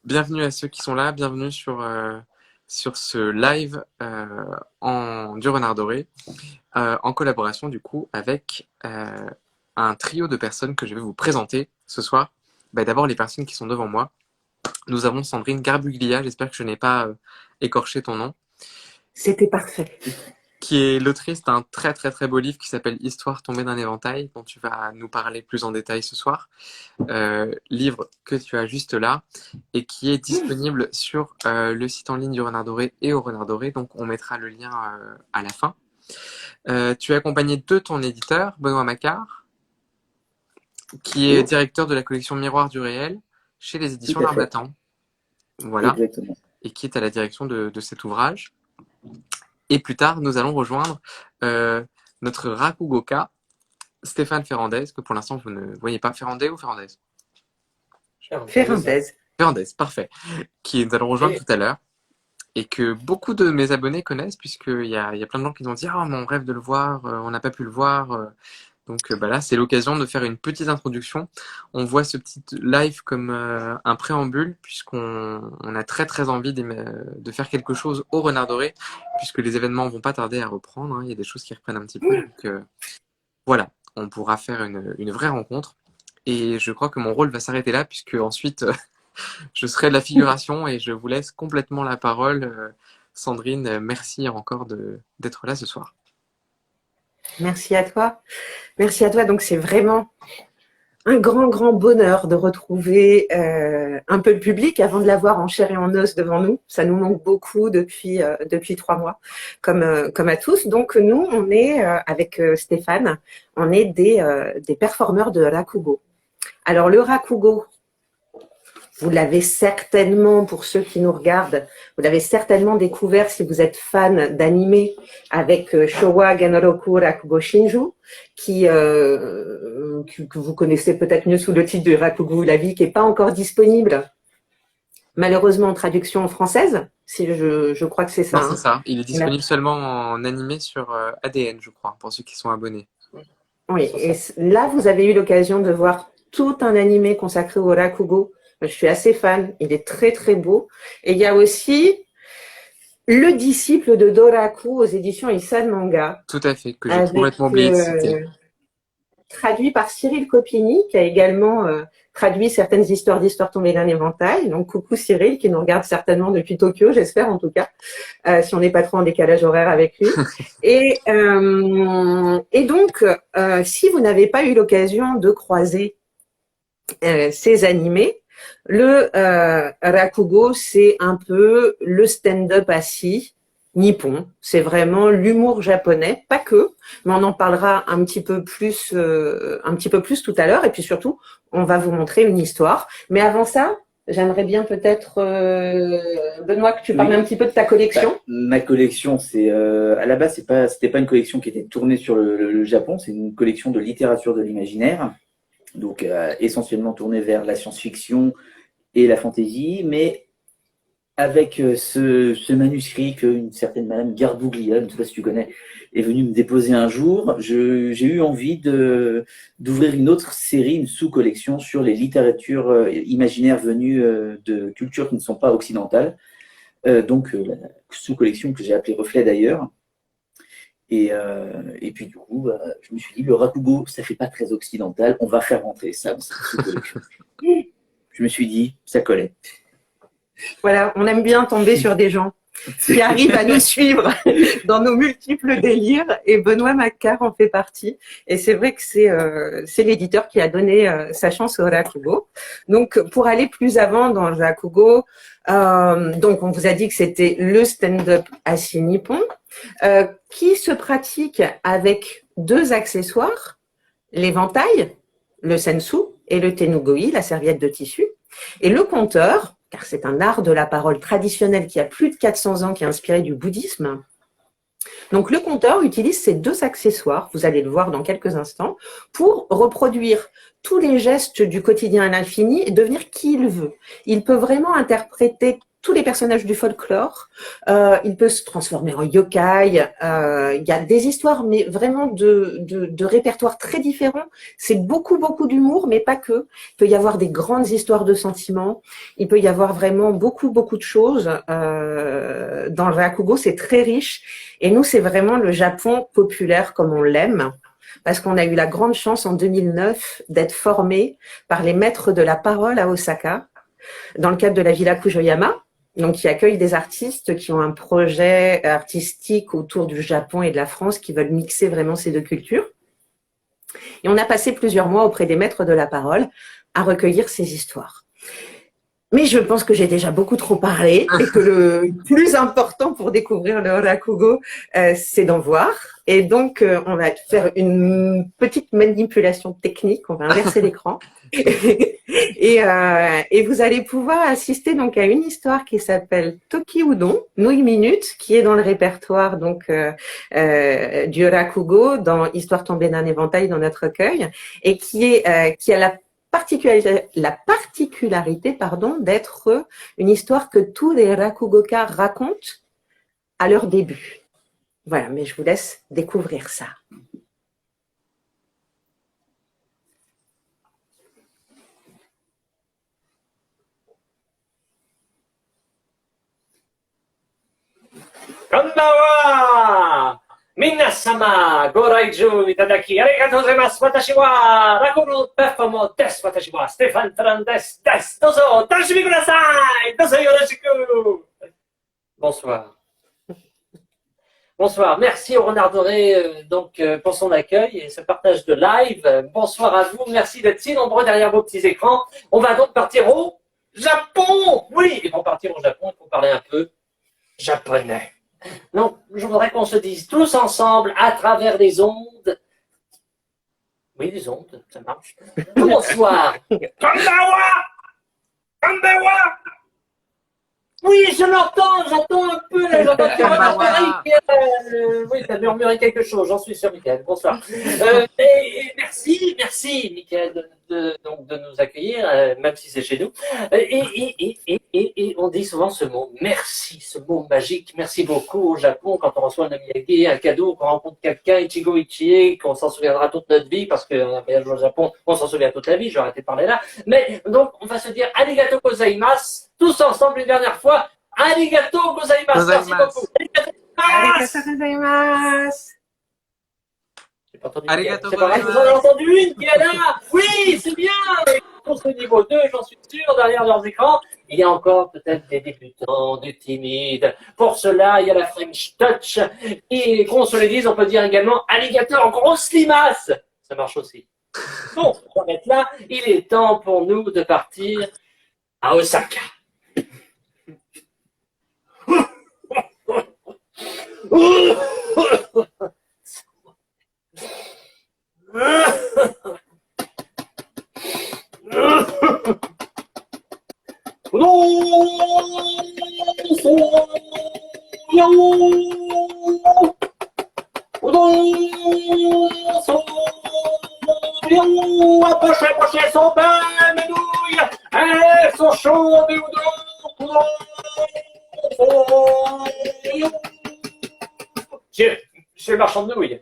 Bienvenue à ceux qui sont là, bienvenue sur ce live du Renard Doré, en collaboration du coup avec un trio de personnes que je vais vous présenter ce soir. D'abord les personnes qui sont devant moi. Nous avons Sandrine Garbuglia, j'espère que je n'ai pas écorché ton nom. C'était parfait. Qui est l'autrice d'un très très très beau livre qui s'appelle Histoire tombée d'un éventail, dont tu vas nous parler plus en détail ce soir. Livre que tu as juste là et qui est disponible sur le site en ligne du Renard Doré et au Renard Doré, donc on mettra le lien à la fin. Tu es accompagné de ton éditeur, Benoît Macquart, qui est directeur de la collection Miroir du réel chez les éditions L'Armatan. Voilà. Exactement. Et qui est à la direction de cet ouvrage. Et plus tard, nous allons rejoindre notre Rakugoka, Stéphane Ferrandez, que pour l'instant vous ne voyez pas. Ferrandez ou Ferrandez? Ferrandez. Ferrandez, parfait. Qui nous allons rejoindre tout à l'heure. Et que beaucoup de mes abonnés connaissent, puisqu'il y a plein de gens qui nous ont dit « Ah, mais on rêve de le voir, on n'a pas pu le voir. » Donc là, c'est l'occasion de faire une petite introduction. On voit ce petit live comme un préambule, puisqu'on a très très envie de faire quelque chose au Renard Doré, puisque les événements vont pas tarder à reprendre. Il y a des choses qui reprennent un petit peu. Donc voilà, on pourra faire une vraie rencontre. Et je crois que mon rôle va s'arrêter là, puisque ensuite, je serai de la figuration et je vous laisse complètement la parole. Sandrine, merci encore d'être là ce soir. Merci à toi. Merci à toi. Donc, c'est vraiment un grand bonheur de retrouver un peu le public avant de l'avoir en chair et en os devant nous. Ça nous manque beaucoup depuis 3 mois, comme à tous. Donc, nous, on est, avec Stéphane, on est des performeurs de Rakugo. Alors, le Rakugo, vous l'avez certainement, pour ceux qui nous regardent, vous l'avez certainement découvert si vous êtes fan d'anime avec Showa Ganoroku Rakugo Shinju, que vous connaissez peut-être mieux sous le titre de Rakugo la vie, qui n'est pas encore disponible, malheureusement en traduction française, si je crois que c'est ça. Non, c'est ça. Il est disponible seulement en animé sur ADN, je crois, pour ceux qui sont abonnés. Oui, et là, vous avez eu l'occasion de voir tout un animé consacré au Rakugo. Je suis assez fan, il est très très beau. Et il y a aussi Le disciple de Doraku aux éditions Isan Manga. Tout à fait, que j'ai complètement oublié de citer. Traduit par Cyril Copini, qui a également traduit certaines histoires d'Histoire tombée d'un éventail. Donc coucou Cyril, qui nous regarde certainement depuis Tokyo, j'espère en tout cas, si on n'est pas trop en décalage horaire avec lui. Et donc, si vous n'avez pas eu l'occasion de croiser ces animés, le Rakugo, c'est un peu le stand-up assis nippon. C'est vraiment l'humour japonais, pas que, mais on en parlera un petit peu plus tout à l'heure. Et puis surtout, on va vous montrer une histoire. Mais avant ça, j'aimerais bien peut-être, Benoît, que tu parles un petit peu de ta collection. Ma collection, c'est à la base, c'était pas une collection qui était tournée sur le Japon, c'est une collection de littérature de l'imaginaire. Donc essentiellement tournée vers la science-fiction et la fantasy, mais avec ce manuscrit qu'une certaine Madame Garbuglia, je ne sais pas si tu connais, est venue me déposer un jour, j'ai eu envie d'ouvrir une autre série, une sous-collection sur les littératures imaginaires venues de cultures qui ne sont pas occidentales. Donc la sous-collection que j'ai appelée Reflet d'ailleurs. Et puis du coup, je me suis dit, le Rakugo, ça fait pas très occidental, on va faire rentrer ça dans cette sous-collection. Je me suis dit, ça collait. Voilà, on aime bien tomber sur des gens qui arrivent à nous suivre dans nos multiples délires, et Benoît Macquart en fait partie. Et c'est vrai que c'est l'éditeur qui a donné sa chance au Rakugo. Donc, pour aller plus avant dans le Rakugo, donc on vous a dit que c'était le stand-up assis nippon, qui se pratique avec 2 accessoires, l'éventail, le sensu, et le tenugoi, la serviette de tissu, et le compteur, car c'est un art de la parole traditionnel qui a plus de 400 ans, qui est inspiré du bouddhisme. Donc le compteur utilise ces 2 accessoires, vous allez le voir dans quelques instants, pour reproduire tous les gestes du quotidien à l'infini et devenir qui il veut. Il peut vraiment interpréter tous les personnages du folklore. Il peut se transformer en yokai. Il y a des histoires, mais vraiment de répertoires très différents. C'est beaucoup, beaucoup d'humour, mais pas que. Il peut y avoir des grandes histoires de sentiments. Il peut y avoir vraiment beaucoup, beaucoup de choses. Dans le Rakugo, c'est très riche. Et nous, c'est vraiment le Japon populaire comme on l'aime. Parce qu'on a eu la grande chance en 2009 d'être formés par les maîtres de la parole à Osaka, dans le cadre de la Villa Kujoyama, donc qui accueille des artistes qui ont un projet artistique autour du Japon et de la France, qui veulent mixer vraiment ces deux cultures. Et on a passé plusieurs mois auprès des maîtres de la parole à recueillir ces histoires. Mais je pense que j'ai déjà beaucoup trop parlé et que le plus important pour découvrir le Rakugo, c'est d'en voir. Et donc, on va faire une petite manipulation technique. On va inverser l'écran. Et vous allez pouvoir assister donc à une histoire qui s'appelle Toki Udon, Nouille Minute, qui est dans le répertoire donc du Rakugo, dans Histoire tombée d'un éventail dans notre recueil, et qui a la particularité d'être une histoire que tous les Rakugoka racontent à leur début. Voilà, mais je vous laisse découvrir ça. Konbanwa! Minna-sama, goraiju itadaki, arigatou gozaimasu, watashi wa Rakugo performer desu, watashi wa Stéphane Ferrand desu, dozo, tanoshimi kudasai, dozo yoroshiku. Bonsoir. Bonsoir, merci au Renard Doré pour son accueil et ce partage de live. Bonsoir à vous, merci d'être si nombreux derrière vos petits écrans. On va donc partir au Japon. Oui, ils vont partir au Japon pour parler un peu japonais. Donc, je voudrais qu'on se dise tous ensemble à travers les ondes. Oui, les ondes, ça marche. Bonsoir. Konbanwa! Konbanwa! Oui, je l'entends, j'entends un peu, là, j'entends oui, tu as murmuré quelque chose, j'en suis sûr, Mickaël. Bonsoir. Et merci, Mickaël, de nous accueillir, même si c'est chez nous. Et on dit souvent ce mot, merci, ce mot magique. Merci beaucoup au Japon quand on reçoit un omiyage, un cadeau, qu'on rencontre quelqu'un, Ichigo Ichie, qu'on s'en souviendra toute notre vie, parce qu'un voyage au Japon, on s'en souvient toute la vie, je vais arrêter de parler là. Mais donc, on va se dire arigato gozaimasu, tous ensemble une dernière fois. Arigato gozaimasu. Merci beaucoup. Arigato gozaimasu. J'ai pas entendu. Arigato C'est pas vrai, vous en avez entendu une qui est là. Oui, c'est bien. Pour ce niveau 2, j'en suis sûr, derrière leurs écrans, il y a encore peut-être des débutants, des timides. Pour cela, il y a la French Touch. Et qu'on se le dise, on peut dire également alligator grosse limace. Ça marche aussi. Bon, on va mettre là. Il est temps pour nous de partir à Osaka. Approchez son pain, mes nouilles, elles sont chaudes et Monsieur le marchand de nouilles,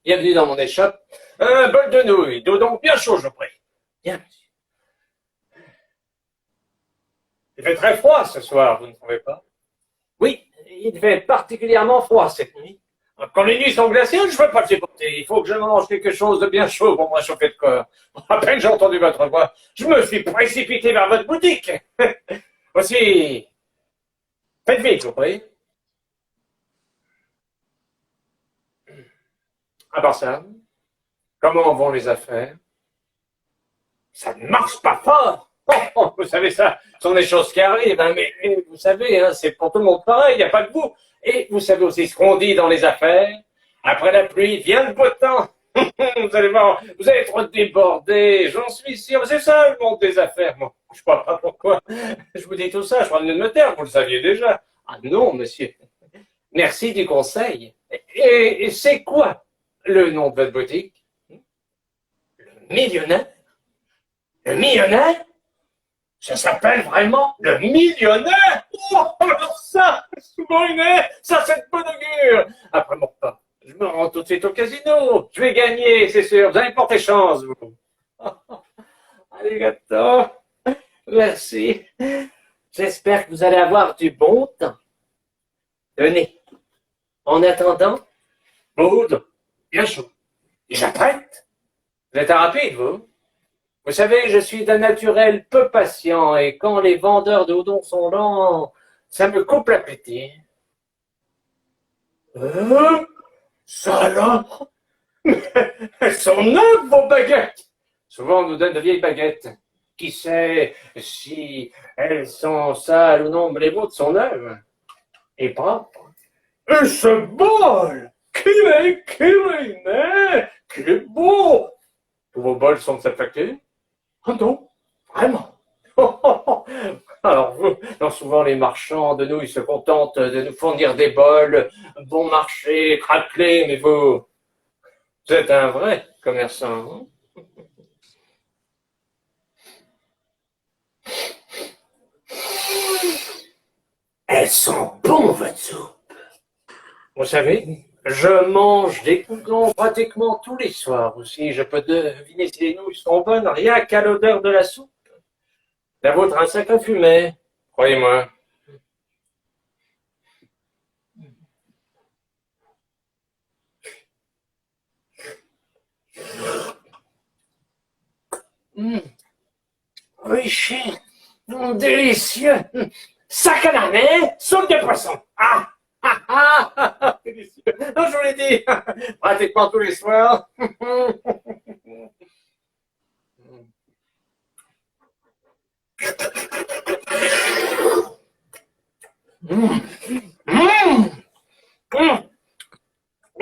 bienvenue dans mon échoppe. Un bol de nouilles, d'eau donc bien chaud, je prie. Bien, monsieur. Il fait très froid ce soir, vous ne trouvez pas? Oui, il fait particulièrement froid cette nuit. Quand les nuits sont glaciales, je ne peux pas le supporter. Il faut que je mange quelque chose de bien chaud pour me réchauffer le corps. À peine j'ai entendu votre voix, je me suis précipité vers votre boutique. Aussi, faites vite, vous voyez. À part ça, comment vont les affaires? Ça ne marche pas fort. Vous savez ça, ce sont des choses qui arrivent, hein, mais vous savez, hein, c'est pour tout le monde pareil, il n'y a pas que vous. Et vous savez aussi ce qu'on dit dans les affaires. Après la pluie vient le beau temps. Vous allez voir, vous allez être débordés, j'en suis sûr. C'est ça le monde des affaires. Moi, je ne sais pas pourquoi je vous dis tout ça, je crois venir de me taire, vous le saviez déjà. Ah non, monsieur. Merci du conseil. Et c'est quoi le nom de votre boutique? Le millionnaire? Le millionnaire? Ça s'appelle vraiment le millionnaire. Oh, alors ça, ça c'est de bon augure. Après mon repas, je me rends tout de suite au casino. Je vais gagner, c'est sûr. Vous allez porter chance, vous. Arigato. Merci. J'espère que vous allez avoir du bon temps. Tenez. En attendant, Maud, bien chaud. J'apprête. Vous êtes un rapide, vous. Vous savez, je suis d'un naturel peu patient et quand les vendeurs de houdon sont lents, ça me coupe l'appétit. Ça alors? Elles sont neuves, vos baguettes. Souvent, on nous donne de vieilles baguettes. Qui sait si elles sont sales ou non, mais les vôtres sont neuves et propres. Et ce bol! Qu'il est beau! Tous vos bols sont de cette facture? Ah non, vraiment. Alors vous, non, souvent les marchands de nouilles se contentent de nous fournir des bols, bon marché, craquelés, mais vous êtes un vrai commerçant. Hein? Elles sont bonnes, votre soupe. Vous savez, je mange des coudons pratiquement tous les soirs aussi. Je peux deviner si les nouilles sont bonnes rien qu'à l'odeur de la soupe. La vôtre a un sacré fumet, croyez-moi. Riche, délicieux. Sac à la main, soupe de poisson. Délicieux. Non, je vous l'ai dit, pratiquement tous les soirs.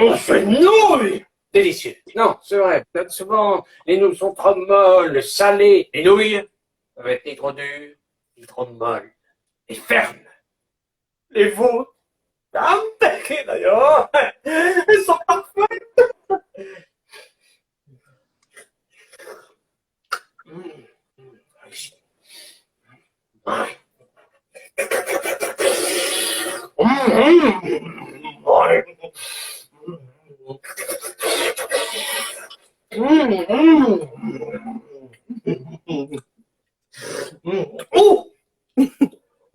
Oh, c'est nouilles! Délicieux. Non, c'est vrai. Peut-être souvent, les nouilles sont trop molles, salées. Les nouilles peuvent être ni trop dures, ni trop molles. Et fermes. Les vôtres, impeccables d'ailleurs. Elles sont parfaites. Oh!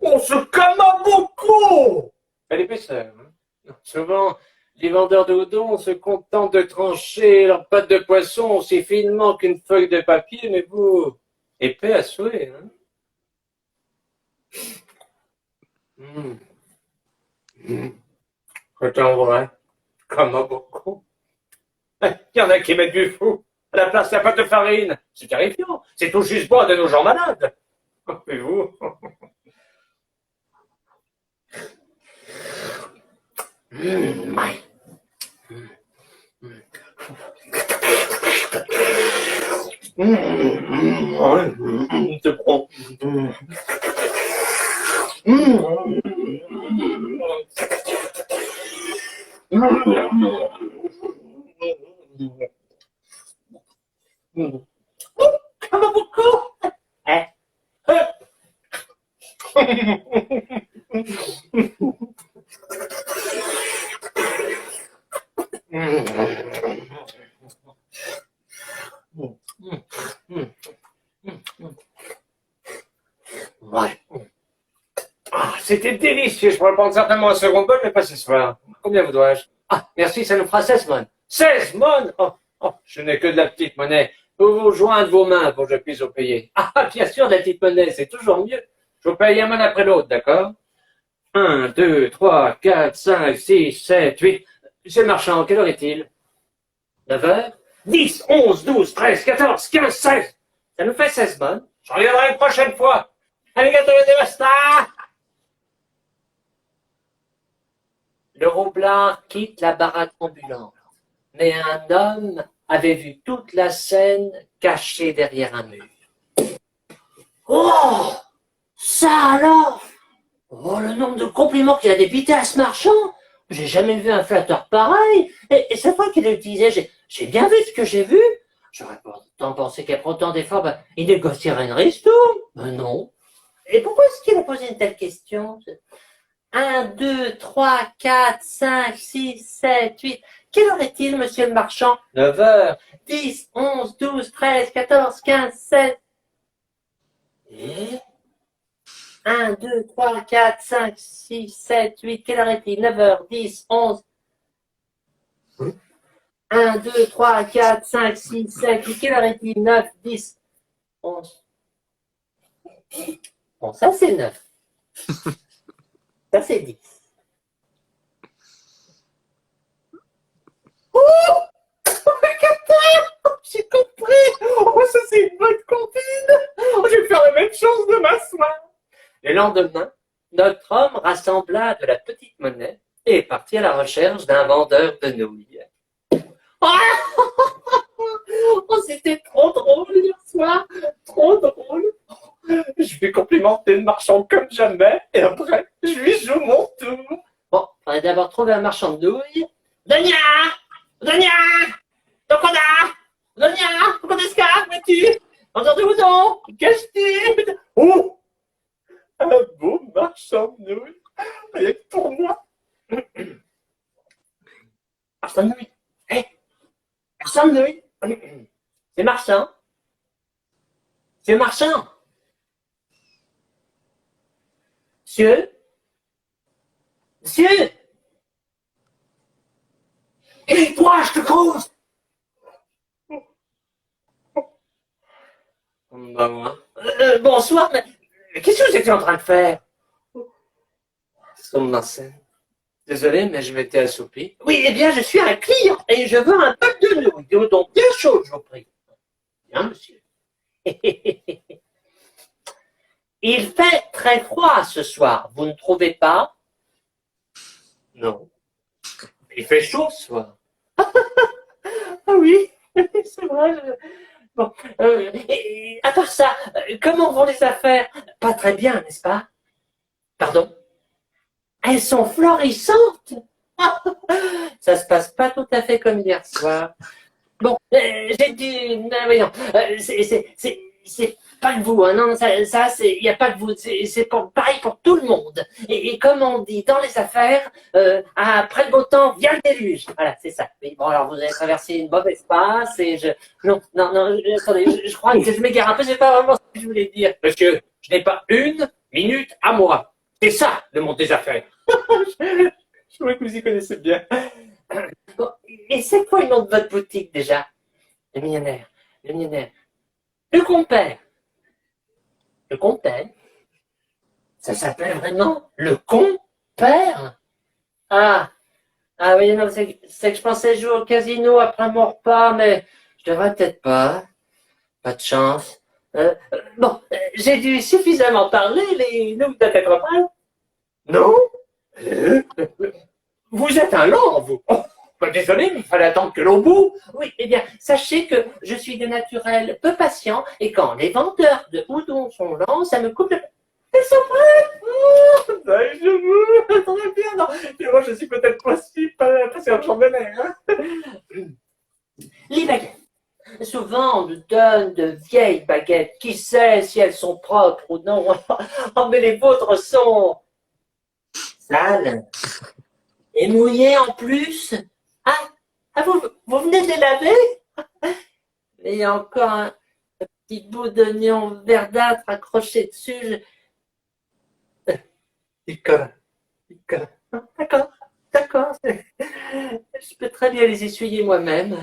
On se calme beaucoup! À l'épaisseur. Hein? Souvent, les vendeurs de houdon se contentent de trancher leurs pattes de poisson aussi finement qu'une feuille de papier, mais vous, épais à souhait. Hein? C'est un vrai, comme beaucoup. Il y en a qui mettent du fou à la place de la pâte de farine. C'est terrifiant. C'est tout juste boire de nos gens malades. Et vous? C'est bon. Comme beaucoup. Ouais. C'était délicieux. Je pourrais prendre certainement un second bol, mais pas ce soir. Combien vous dois-je? Ah, merci, ça nous fera 16 mônes. 16 mônes? Je n'ai que de la petite monnaie. Vous vous joindre vos mains pour que je puisse vous payer. Ah, bien sûr, de la petite monnaie, c'est toujours mieux. Je vous paye un mône après l'autre, d'accord? 1, 2, 3, 4, 5, 6, 7, 8. Monsieur le marchand, quelle heure est-il? 9 heures? 10, 11, 12, 13, 14, 15, 16. Ça nous fait 16 mônes. Je reviendrai une prochaine fois. Arigato gozaimashita! Le roublard quitte la baraque ambulante, mais un homme avait vu toute la scène cachée derrière un mur. Oh! Ça alors! Oh, le nombre de compliments qu'il a débité à ce marchand! J'ai jamais vu un flatteur pareil! Et c'est vrai qu'il utilisait, j'ai bien vu ce que j'ai vu. J'aurais pas tant pensé qu'après autant d'efforts, il négocierait une ristourne. Ben non. Et pourquoi est-ce qu'il a posé une telle question? 1, 2, 3, 4, 5, 6, 7, 8. Quelle heure est-il, monsieur le marchand? 9 heures. 10, 11, 12, 13, 14, 15, 16. Et 1, 2, 3, 4, 5, 6, 7, 8. Quelle heure est-il? 9 heures, 10, 11. 1, 2, 3, 4, 5, 6, 7, 8. Quelle heure est-il? 9, 10, 11. Bon, ça c'est 9. Ça c'est 10. Oh! J'ai compris! Oh, ça c'est une bonne comptine! Oh, je vais faire la même chose demain soir! Le lendemain, notre homme rassembla de la petite monnaie et partit à la recherche d'un vendeur de nouilles. Oh, c'était trop drôle hier soir! Trop drôle! Je vais complimenter le marchand comme jamais et après, je lui joue mon tour. Bon, il fallait d'abord trouver un marchand de nouilles. Donia! Donia! Tokoda! Donia! Tokodeska! Où-es-tu? Vendeur de houdon! Qu'est-ce Oh! Un beau marchand de nouilles! Rien que pour moi! Marchand de nouilles! Hé! Marchand de nouilles! C'est marchand! C'est marchand! Monsieur? Monsieur? Et toi, je te cause! Bonsoir, mais qu'est-ce que vous étiez en train de faire? Son scène. Désolé, mais je m'étais assoupi. Oui, eh bien, je suis un client et je veux un bol de nouilles, donc bien chaud, je vous prie. Bien, monsieur. Il fait très froid ce soir, vous ne trouvez pas? Non. Il fait chaud ce soir. Ah oui, c'est vrai. Bon, et à part ça, comment vont les affaires? Pas très bien, n'est-ce pas? Pardon? Elles sont florissantes. Ça se passe pas tout à fait comme hier soir. Bon, j'ai dit, voyons, c'est pas que vous, hein, non, ça c'est, il y a pas que vous, c'est pareil pour tout le monde. Et comme on dit dans les affaires, après le beau temps vient le déluge. Voilà, c'est ça. Mais bon, alors vous avez traversé une mauvaise passe et non, attendez, je crois que je m'égare un peu, c'est pas vraiment ce que je voulais dire. Monsieur, je n'ai pas une minute à moi. C'est ça le monde des affaires. Je crois que vous y connaissez bien. Bon, et c'est quoi le nom de votre boutique déjà? Le millionnaire. Le millionnaire. Le compère. Le compère? Ça s'appelle vraiment le compère? Ah. Ah oui, non, c'est que je pensais jouer au casino après mon repas, mais je devrais peut-être pas. Pas de chance. Bon, j'ai dû suffisamment parler, les nouilles de 80. Non? Vous êtes un lent, vous. Oh, désolé, mais il fallait attendre que l'on bout. Oui, eh bien, sachez que je suis de naturel peu patient et quand les vendeurs de houdon sont lents, ça me coupe le... Elles sont prêtes. Oh, je vous... Très bien, non. Et moi, je suis peut-être pas si patient de l'air. Hein. Les baguettes. Souvent, on nous donne de vieilles baguettes. Qui sait si elles sont propres ou non? Oh, mais les vôtres sont sales. Et mouillées en plus. Vous venez de les laver? Il y a encore un petit bout d'oignon verdâtre accroché dessus. D'accord. Je peux très bien les essuyer moi-même.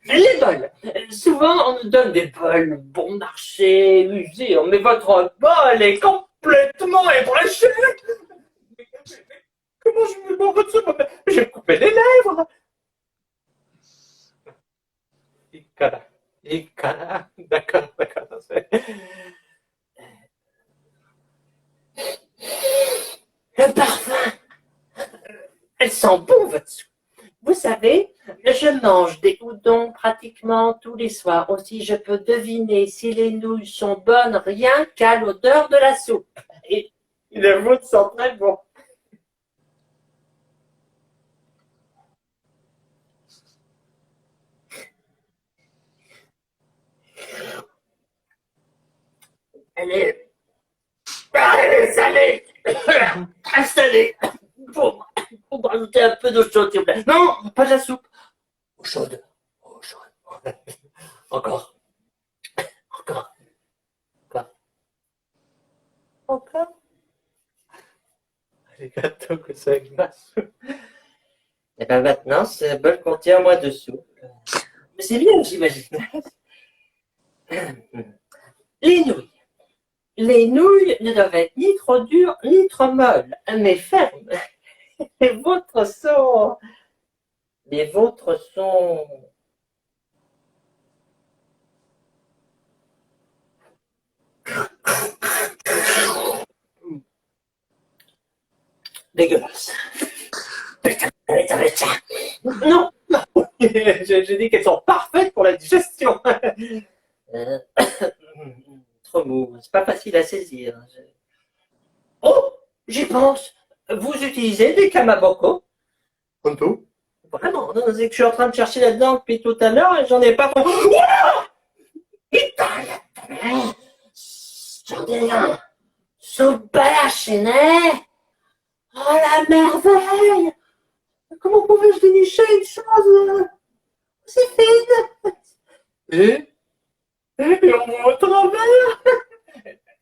Les bols. Souvent, on nous donne des bols bon marché, usés. Mais votre bol est complètement ébréché. Comment je me mords de ça? J'ai coupé les lèvres. D'accord. Le parfum. Elle sent bon, votre soupe. Vous savez, je mange des houdons pratiquement tous les soirs. Aussi, je peux deviner si les nouilles sont bonnes rien qu'à l'odeur de la soupe. Et le vôtre sent très bon. Elle est salée. Installée. Pour me rajouter un peu d'eau chaude, s'il vous plaît. Non, pas de la soupe. Eau chaude. Eau chaude. Encore. Encore. Encore. Encore. Les gâteaux que ça avec ma soupe. Et bien maintenant, ce bol contient moins de soupe. Mais c'est bien, j'imagine. Les nouilles. Les nouilles ne doivent être ni trop dures, ni trop molles, mais fermes. Les vôtres sont... Les vôtres sont... Dégueulasse. Non. J'ai dit qu'elles sont parfaites pour la digestion. Trop mou, c'est pas facile à saisir. Oh, j'y pense. Vous utilisez des kamaboko? Comme tout. Vraiment, non, c'est que je suis en train de chercher là-dedans depuis tout à l'heure et j'en ai pas. J'en ai un. Subbalachene. Oh la merveille! Comment pouvais-je dénicher une chose aussi fine? Et on voit au travers.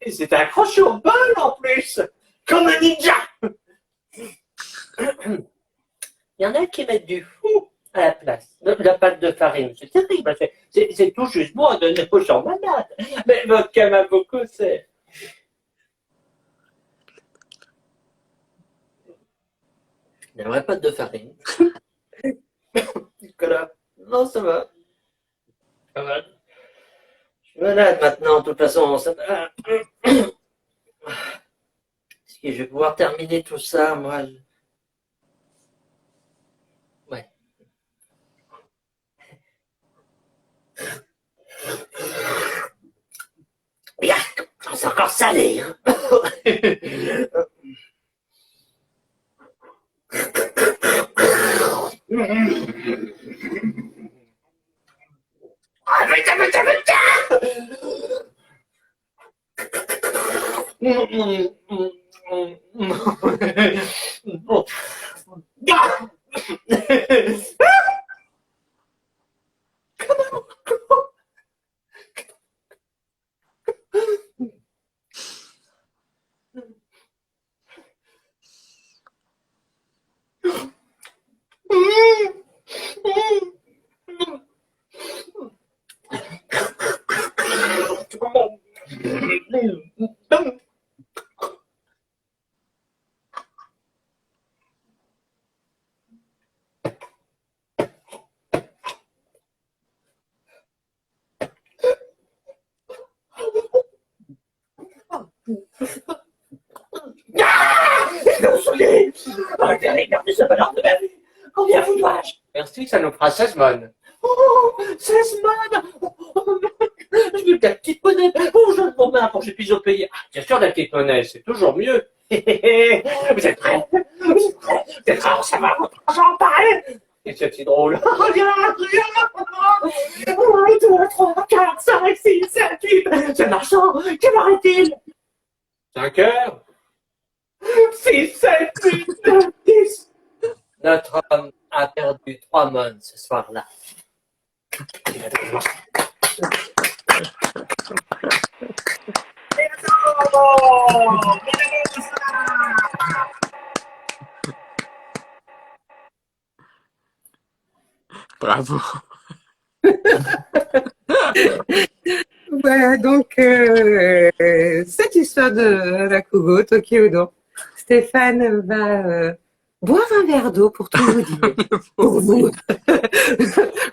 Et c'est accroché au bol en plus, comme un ninja. Il y en a qui mettent du fou à la place de la pâte de farine. C'est terrible. C'est tout juste moi de donner aux gens malades. Mais votre kamaboko, c'est... Il n'y aurait pas de farine. Nicolas, non, ça va. Ça va. Je suis malade maintenant, de toute façon. Ça va. Est-ce que je vais pouvoir terminer tout ça, moi? Ouais. Bien, c'est encore salé. Hein. Combien vous dois-je? Merci, ça nous fera 16 mônes. Oh, 16 modes. Je veux de la petite monnaie. Oh, je donne mon main pour que je puisse au payer. Bien sûr, la petite monnaie, c'est toujours mieux. Vous êtes prêts? Vous êtes prêts? Vous êtes prêts? Ça va, votre argent paraît. Et c'est si drôle. Regarde, regarde. 1, 2, 3, 4, 5, 6, 7, 8. C'est marchand. Que m'arrête-t-il? 5 heures. 6, 7, 8, 9, 10. Notre homme a perdu 3 mônes ce soir-là. Bravo. Voilà, donc cette histoire de Rakugo, Tokyo Udon. Stéphane va boire un verre d'eau pour tout vous dire. Pour vous. Vous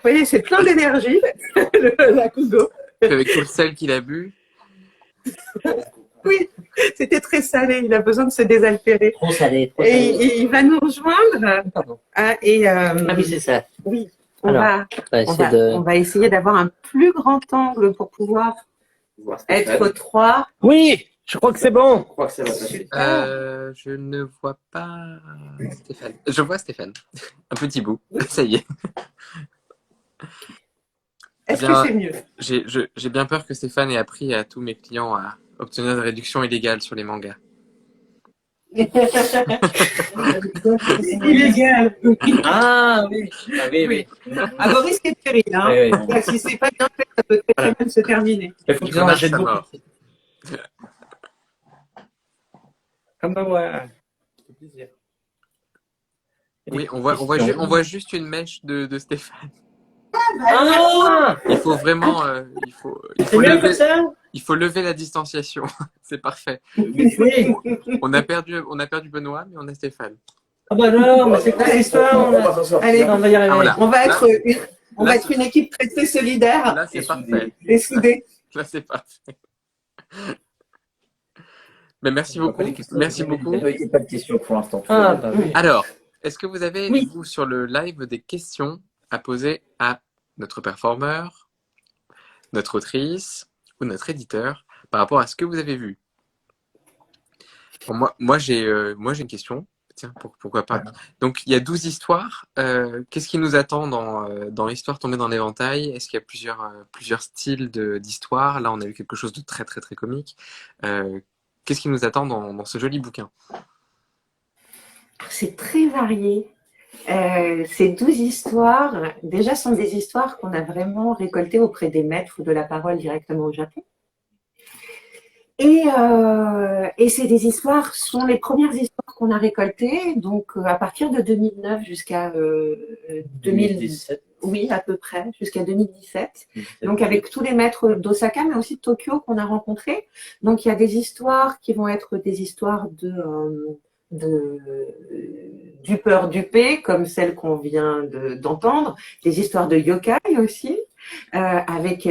voyez, c'est plein d'énergie, le Rakugo. Avec tout le sel qu'il a bu. Oui, c'était très salé, il a besoin de se désaltérer. Trop salé, trop Et, salé. il va nous rejoindre. Pardon. Ah, oui, c'est ça. oui, Alors, on va essayer d'avoir un plus grand angle pour pouvoir Voir Stéphane. être 3. Oui, je crois que c'est Je bon. crois que ça va passer. Je ne vois pas Stéphane. Je vois Stéphane. Un petit bout. Ça y est. Est-ce Bien, que c'est mieux? J'ai bien peur que Stéphane ait appris à tous mes clients obtenir des réductions illégales sur les mangas. Illégal. Ah oui, oui. À vos risques et périls. Hein. Oui, oui. Si c'est pas bien fait, ça peut très bien se terminer. Il faut qu'ils en Jonas achètent à beaucoup. mort. Comme moi. Ça fait plaisir. Oui, on voit juste une mèche de Stéphane. Ah, Il faut vraiment, c'est mieux que ça. il faut lever la distanciation. C'est parfait. Oui. On a perdu Benoît, mais on a Stéphane. Ah bah non, mais c'est quoi l'histoire? Allez, On va y arriver. Ah, voilà. on va être, Là, être une équipe très, très solidaire Là, c'est parfait. et soudée. Là, c'est parfait. Mais merci beaucoup. Merci beaucoup. Il n'y a pas de questions pour l'instant. Ah bah oui. Alors, est-ce que vous avez, Oui. vous, sur le live, des questions à poser à notre performeur, notre autrice ou notre éditeur par rapport à ce que vous avez vu? Bon, moi j'ai une question. Tiens, pourquoi pas. Donc, il y a 12 histoires. Qu'est-ce qui nous attend dans l'histoire tombée dans l'éventail? Est-ce qu'il y a plusieurs styles d'histoire? Là, on a eu quelque chose de très, très, très comique. Qu'est-ce qui nous attend dans ce joli bouquin? C'est très varié. Ces 12 histoires, déjà, sont des histoires qu'on a vraiment récoltées auprès des maîtres de la parole directement au Japon. Et c'est des histoires, sont les premières histoires qu'on a récoltées, donc à partir de 2009 jusqu'à 2017. Oui, à peu près, jusqu'à 2017. Donc avec tous les maîtres d'Osaka, mais aussi de Tokyo qu'on a rencontrés. Donc il y a des histoires qui vont être des histoires dupeur dupé, comme celle qu'on vient d'entendre, des histoires de yokai aussi, avec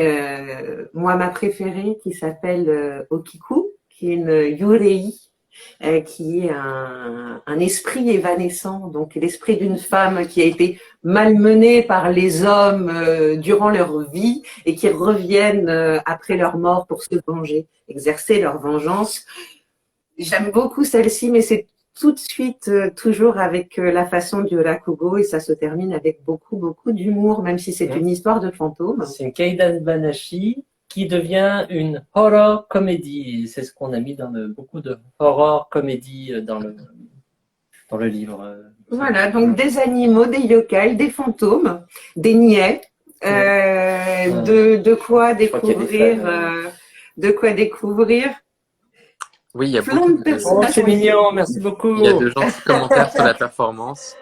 moi ma préférée qui s'appelle Okiku, qui est une yurei, qui est un esprit évanescent, donc l'esprit d'une femme qui a été malmenée par les hommes durant leur vie et qui reviennent après leur mort pour se venger, exercer leur vengeance. J'aime beaucoup celle-ci, mais c'est tout de suite toujours avec la façon du rakugo et ça se termine avec beaucoup, beaucoup d'humour, même si c'est une histoire de fantôme. C'est une Keidan Banashi qui devient une horror comédie. C'est ce qu'on a mis dans beaucoup de horror comédie dans le livre. Voilà, donc des animaux, des yokai, des fantômes, des niais, de quoi découvrir. Oui, il y a Plein beaucoup de de... personnages. Oh, c'est mignon, merci beaucoup. Il y a de gentils commentaires sur la performance.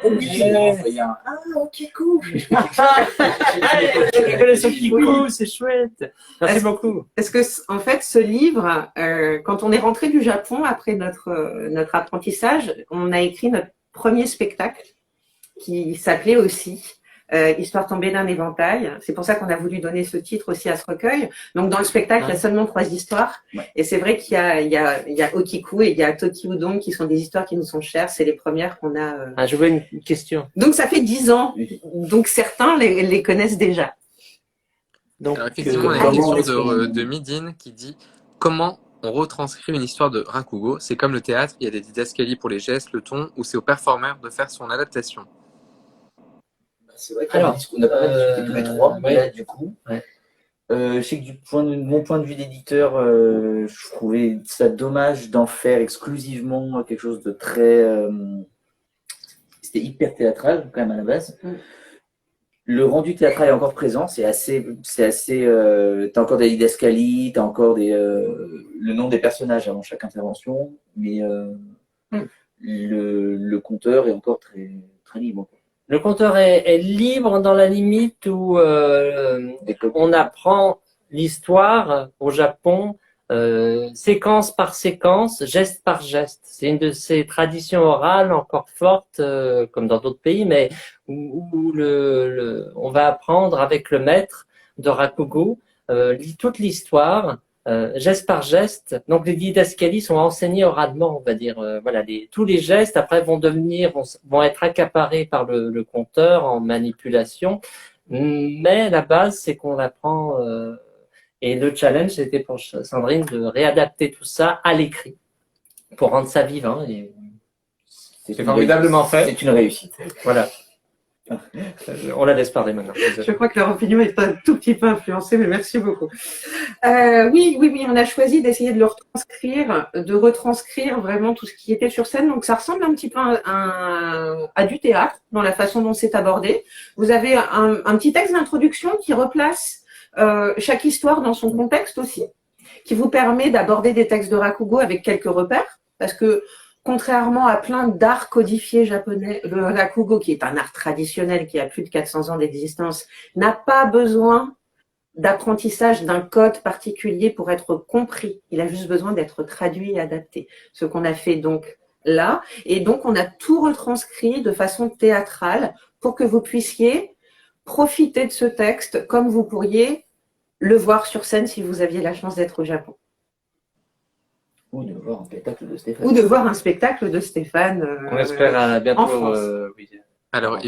Ah, ok, cool. Je connais ce Kiku, c'est chouette. Merci beaucoup. Parce que, en fait, ce livre, quand on est rentré du Japon après notre apprentissage, on a écrit notre premier spectacle qui s'appelait aussi Histoire tombée d'un éventail. C'est pour ça qu'on a voulu donner ce titre aussi à ce recueil. Donc, dans le spectacle, il y a seulement 3 histoires. Ouais. Et c'est vrai qu'il y a Okiku et il y a Toki Udon qui sont des histoires qui nous sont chères. C'est les premières qu'on a. Je vois une question. Donc, ça fait 10 ans. Donc, certains les connaissent déjà. Donc, Alors, effectivement, on a une question de Midine qui dit comment on retranscrit une histoire de rakugo? C'est comme le théâtre, il y a des didascalies pour les gestes, le ton, ou c'est au performeur de faire son adaptation? C'est vrai qu'on a pas mal discuté tous les trois, ouais. là, du coup. Ouais. Je sais que de mon point de vue d'éditeur, je trouvais ça dommage d'en faire exclusivement quelque chose de très... c'était hyper théâtral, quand même, à la base. Le rendu théâtral est encore présent, c'est assez t'as encore des didascalies, t'as encore le nom des personnages avant chaque intervention, mais le conteur est encore très, très libre. le conteur est libre dans la limite où on apprend l'histoire au Japon séquence par séquence, geste par geste. C'est une de ces traditions orales encore fortes, comme dans d'autres pays, mais où on va apprendre avec le maître de Rakugo toute l'histoire, geste par geste. Donc les didascalies sont enseignés oralement, on va dire. Voilà, tous les gestes après vont être accaparés par le conteur en manipulation. Mais la base, c'est qu'on apprend. Et le challenge, c'était pour Sandrine de réadapter tout ça à l'écrit pour rendre ça vivant. Et c'est formidablement fait. C'est une réussite. Voilà. On la laisse parler maintenant. Je crois que leur opinion est un tout petit peu influencée, mais merci beaucoup. Oui, on a choisi d'essayer de de retranscrire vraiment tout ce qui était sur scène. Donc, ça ressemble un petit peu à du théâtre dans la façon dont c'est abordé. Vous avez un petit texte d'introduction qui replace chaque histoire dans son contexte aussi, qui vous permet d'aborder des textes de Rakugo avec quelques repères, parce que contrairement à plein d'arts codifiés japonais, le Rakugo, qui est un art traditionnel qui a plus de 400 ans d'existence, n'a pas besoin d'apprentissage d'un code particulier pour être compris. Il a juste besoin d'être traduit et adapté. Ce qu'on a fait donc là. Et donc, on a tout retranscrit de façon théâtrale pour que vous puissiez profiter de ce texte comme vous pourriez le voir sur scène si vous aviez la chance d'être au Japon. Ou de voir un spectacle de Stéphane. Ou de voir un spectacle de Stéphane. On espère bientôt. en France. Oui. Alors,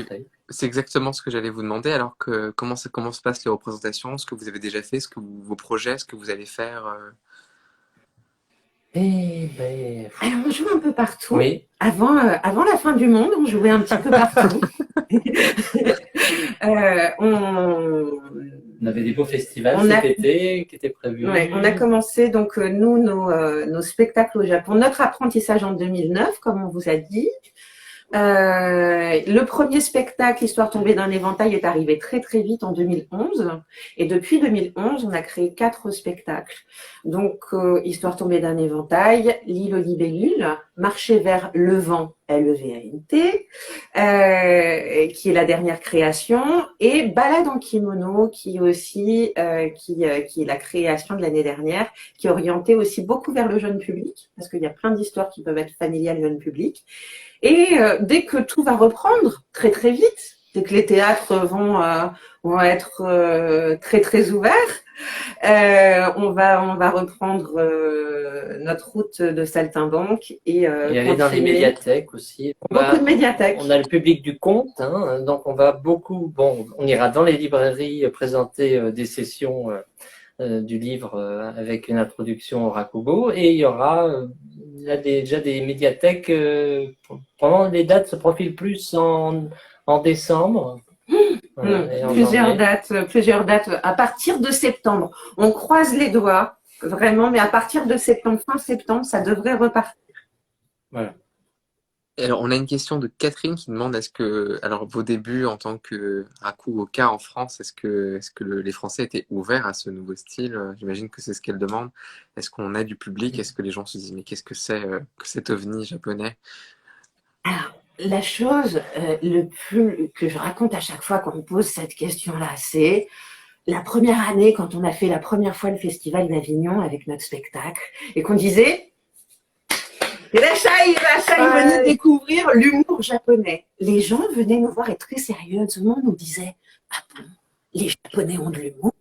c'est exactement ce que j'allais vous demander. Alors, comment se passent les représentations? Ce que vous avez déjà fait, vos projets, ce que vous allez faire Alors, on joue un peu partout. Oui. Avant la fin du monde, on jouait un petit peu partout. On avait des beaux festivals cet été qui étaient prévus. Ouais, on a commencé donc nous nos spectacles au Japon, notre apprentissage en 2009, comme on vous a dit. Le premier spectacle, Histoire tombée d'un éventail, est arrivé très très vite en 2011. Et depuis 2011, on a créé 4 spectacles. Donc, Histoire tombée d'un éventail, L'île aux libellules, Marcher vers le vent, L-E-V-A-N-T, qui est la dernière création, et Balade en kimono, qui est aussi qui est la création de l'année dernière, qui est orientée aussi beaucoup vers le jeune public, parce qu'il y a plein d'histoires qui peuvent être familiales jeune public. Et dès que tout va reprendre très très vite, dès que les théâtres vont être très très ouverts, on va reprendre notre route de saltimbanque et aller dans les médiathèques aussi. Beaucoup de médiathèques. On a le public du conte, hein, donc on va beaucoup. Bon, on ira dans les librairies présenter des sessions du livre avec une introduction au Rakugo, et il y aura déjà des médiathèques. Pendant les dates se profilent plus en décembre. Plusieurs dates à partir de septembre. On croise les doigts, vraiment, mais à partir de septembre, fin septembre, ça devrait repartir. Voilà. Alors, on a une question de Catherine qui demande alors vos débuts en tant que Rakugoka en France, est-ce que les Français étaient ouverts à ce nouveau style? J'imagine que c'est ce qu'elle demande. Est-ce qu'on a du public? Est-ce que les gens se disent mais qu'est-ce que c'est que cet ovni japonais? Alors, la chose que je raconte à chaque fois qu'on me pose cette question-là, c'est la première année quand on a fait la première fois le festival d'Avignon avec notre spectacle et qu'on disait venez découvrir l'humour japonais. Les gens venaient nous voir et très sérieusement nous disaient ah bon, les Japonais ont de l'humour.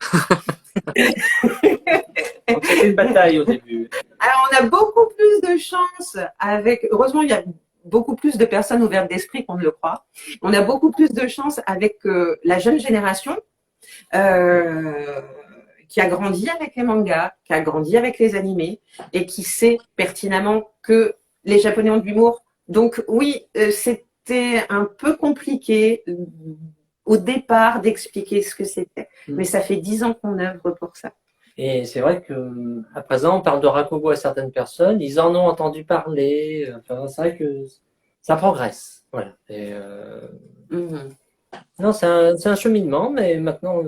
Donc c'était une bataille au début. Alors on a beaucoup plus de chance heureusement il y a beaucoup plus de personnes ouvertes d'esprit qu'on ne le croit. On a beaucoup plus de chance avec la jeune génération qui a grandi avec les mangas, qui a grandi avec les animés et qui sait pertinemment que les Japonais ont de l'humour. Donc oui, c'était un peu compliqué au départ d'expliquer ce que c'était. Mais ça fait 10 ans qu'on œuvre pour ça. Et c'est vrai que à présent, on parle de Rakugo à certaines personnes, ils en ont entendu parler. Enfin, c'est vrai que ça progresse. Voilà. Et non, c'est un cheminement, mais maintenant,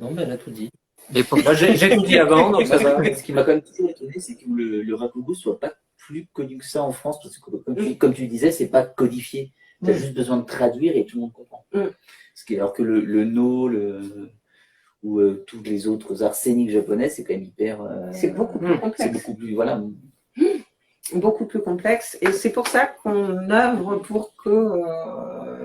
non, ben, elle a tout dit. Et pour... Moi, j'ai tout dit avant, donc ça va. Ce qui m'a quand même toujours étonné, c'est que le Rakugo soit pas plus connu que ça en France, parce que comme tu disais, c'est pas codifié. Tu as juste besoin de traduire et tout le monde comprend. Alors que le no, ou tous les autres arts scéniques japonais, c'est quand même hyper. C'est beaucoup plus complexe. C'est beaucoup plus, voilà. Beaucoup plus complexe. Et c'est pour ça qu'on œuvre pour que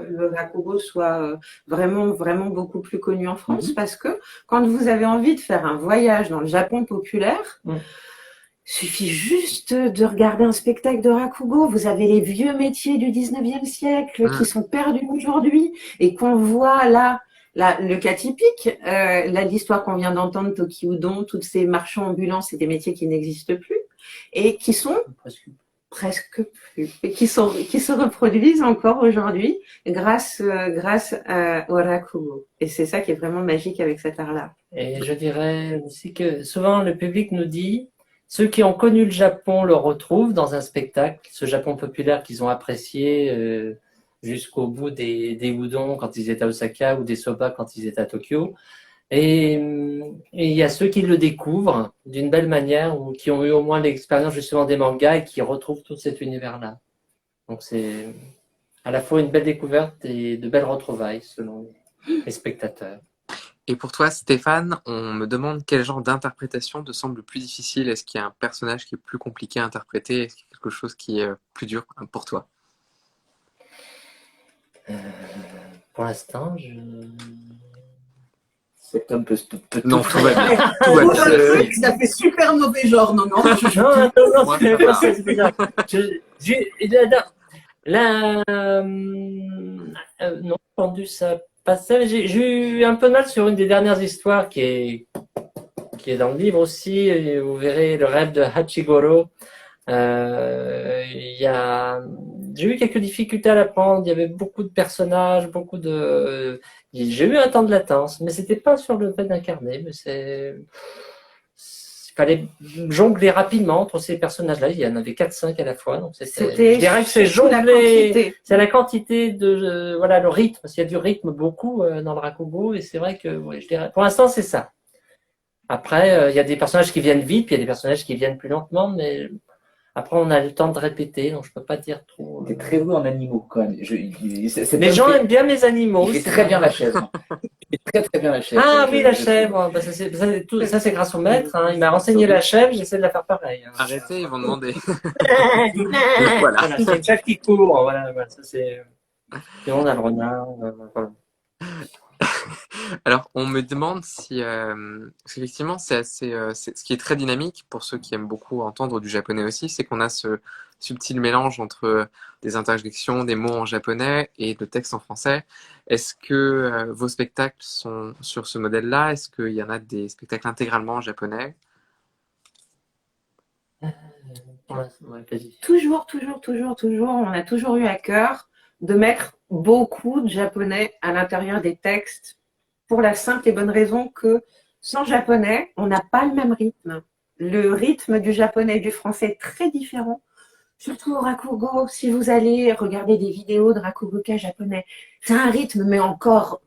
le Rakugo soit vraiment, vraiment beaucoup plus connu en France. Parce que quand vous avez envie de faire un voyage dans le Japon populaire, il suffit juste de regarder un spectacle de Rakugo. Vous avez les vieux métiers du 19e siècle qui sont perdus aujourd'hui et qu'on voit là. Le cas typique, l'histoire qu'on vient d'entendre, Toki Udon, tous ces marchands ambulants, c'est des métiers qui n'existent plus et qui sont presque plus, et qui se reproduisent encore aujourd'hui grâce au rakugo. Et c'est ça qui est vraiment magique avec cet art-là. Et je dirais aussi que souvent le public nous dit, ceux qui ont connu le Japon le retrouvent dans un spectacle, ce Japon populaire qu'ils ont apprécié jusqu'au bout des udon quand ils étaient à Osaka ou des soba quand ils étaient à Tokyo. Et il y a ceux qui le découvrent d'une belle manière ou qui ont eu au moins l'expérience justement des mangas et qui retrouvent tout cet univers-là. Donc c'est à la fois une belle découverte et de belles retrouvailles selon les spectateurs. Et pour toi, Stéphane, on me demande quel genre d'interprétation te semble plus difficile. Est-ce qu'il y a un personnage qui est plus compliqué à interpréter? Est-ce qu'il y a quelque chose qui est plus dur pour toi? Pour l'instant, Cet homme peut Non, tout tout va faire. bien. Tout va bien. Ça fait super mauvais genre, non, non. non, Moi, c'est ça pas va. ça, c'est bizarre. Non, pendu, ça passe. J'ai eu un peu de mal sur une des dernières histoires qui est dans le livre aussi. Et vous verrez le rêve de Hachigoro. J'ai eu quelques difficultés à l'apprendre. Il y avait beaucoup de personnages, j'ai eu un temps de latence, mais c'était pas sur le fait d'incarner, mais il fallait jongler rapidement entre ces personnages-là. Il y en avait 4-5 à la fois, donc je dirais que c'est jongler, c'est la quantité voilà, le rythme. Parce qu'il y a du rythme beaucoup dans le rakugo, et c'est vrai que, ouais, je dirais, pour l'instant, c'est ça. Après, il y a des personnages qui viennent vite, puis il y a des personnages qui viennent plus lentement, mais après, on a le temps de répéter, donc je peux pas dire trop. T'es très doué en animaux, quand même. Les gens aiment bien mes animaux. Il fait très bien la chèvre. Il fait très bien la chèvre. Ah oui, la chèvre. Bah, ça, c'est grâce au maître. Hein. Il m'a renseigné la chèvre, j'essaie de la faire pareil. Hein. Arrêtez, ils vont demander. Voilà, c'est une chèvre qui court. Voilà, ça c'est. Et on a le renard. Voilà. Alors, on me demande si, parce qu'effectivement, ce qui est très dynamique pour ceux qui aiment beaucoup entendre du japonais aussi, c'est qu'on a ce subtil mélange entre des interjections, des mots en japonais et de textes en français. Est-ce que vos spectacles sont sur ce modèle-là? Est-ce qu'il y en a des spectacles intégralement en japonais? Ouais, Toujours. On a toujours eu à cœur de mettre beaucoup de japonais à l'intérieur des textes pour la simple et bonne raison que sans japonais, on n'a pas le même rythme. Le rythme du japonais et du français est très différent. Surtout au rakugo, si vous allez regarder des vidéos de rakugoka japonais, c'est un rythme mais encore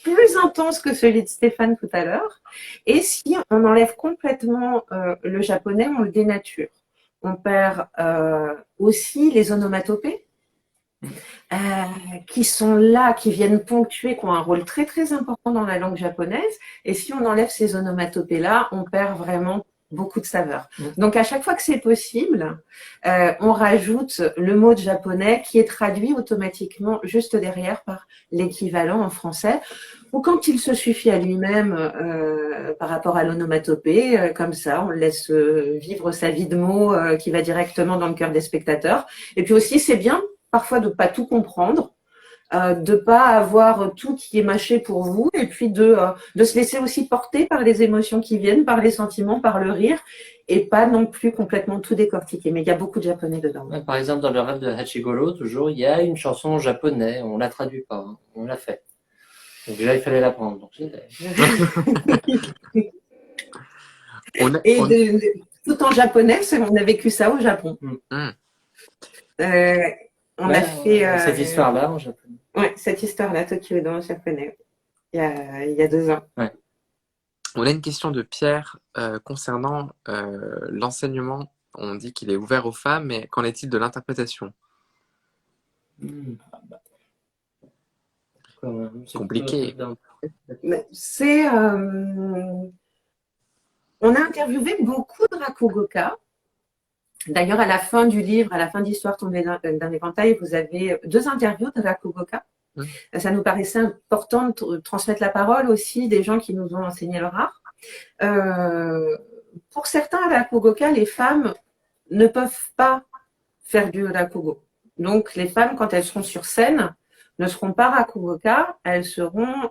plus intense que celui de Stéphane tout à l'heure. Et si on enlève complètement le japonais, on le dénature. On perd aussi les onomatopées. Qui sont là, qui viennent ponctuer, qui ont un rôle très très important dans la langue japonaise. Et si on enlève ces onomatopées-là, on perd vraiment beaucoup de saveur. Donc à chaque fois que c'est possible, on rajoute le mot de japonais qui est traduit automatiquement juste derrière par l'équivalent en français. Ou quand il se suffit à lui-même par rapport à l'onomatopée, comme ça, on laisse vivre sa vie de mots qui va directement dans le cœur des spectateurs. Et puis aussi, c'est bien parfois de pas tout comprendre, de pas avoir tout qui est mâché pour vous, et puis de se laisser aussi porter par les émotions qui viennent, par les sentiments, par le rire, et pas non plus complètement tout décortiquer. Mais il y a beaucoup de japonais dedans. Par exemple, dans le rêve de Hachigoro, toujours, il y a une chanson en japonais, on la traduit pas, hein, on l'a fait. Donc déjà, il fallait l'apprendre. Donc tout en japonais, on a vécu ça au Japon. On a fait cette histoire-là en japonais. Ouais, cette histoire-là, Tokyo dans le japonais, il y a 2 ans. Ouais. On a une question de Pierre concernant l'enseignement. On dit qu'il est ouvert aux femmes, mais qu'en est-il de l'interprétation? Compliqué. On a interviewé beaucoup de rakugoka. D'ailleurs, à la fin du livre, à la fin d'Histoire tombée d'un éventail, vous avez 2 interviews de rakugoka. Ça nous paraissait important de transmettre la parole aussi des gens qui nous ont enseigné leur art. Pour certains rakugoka, les femmes ne peuvent pas faire du rakugo. Donc, les femmes, quand elles seront sur scène, ne seront pas rakugoka, elles seront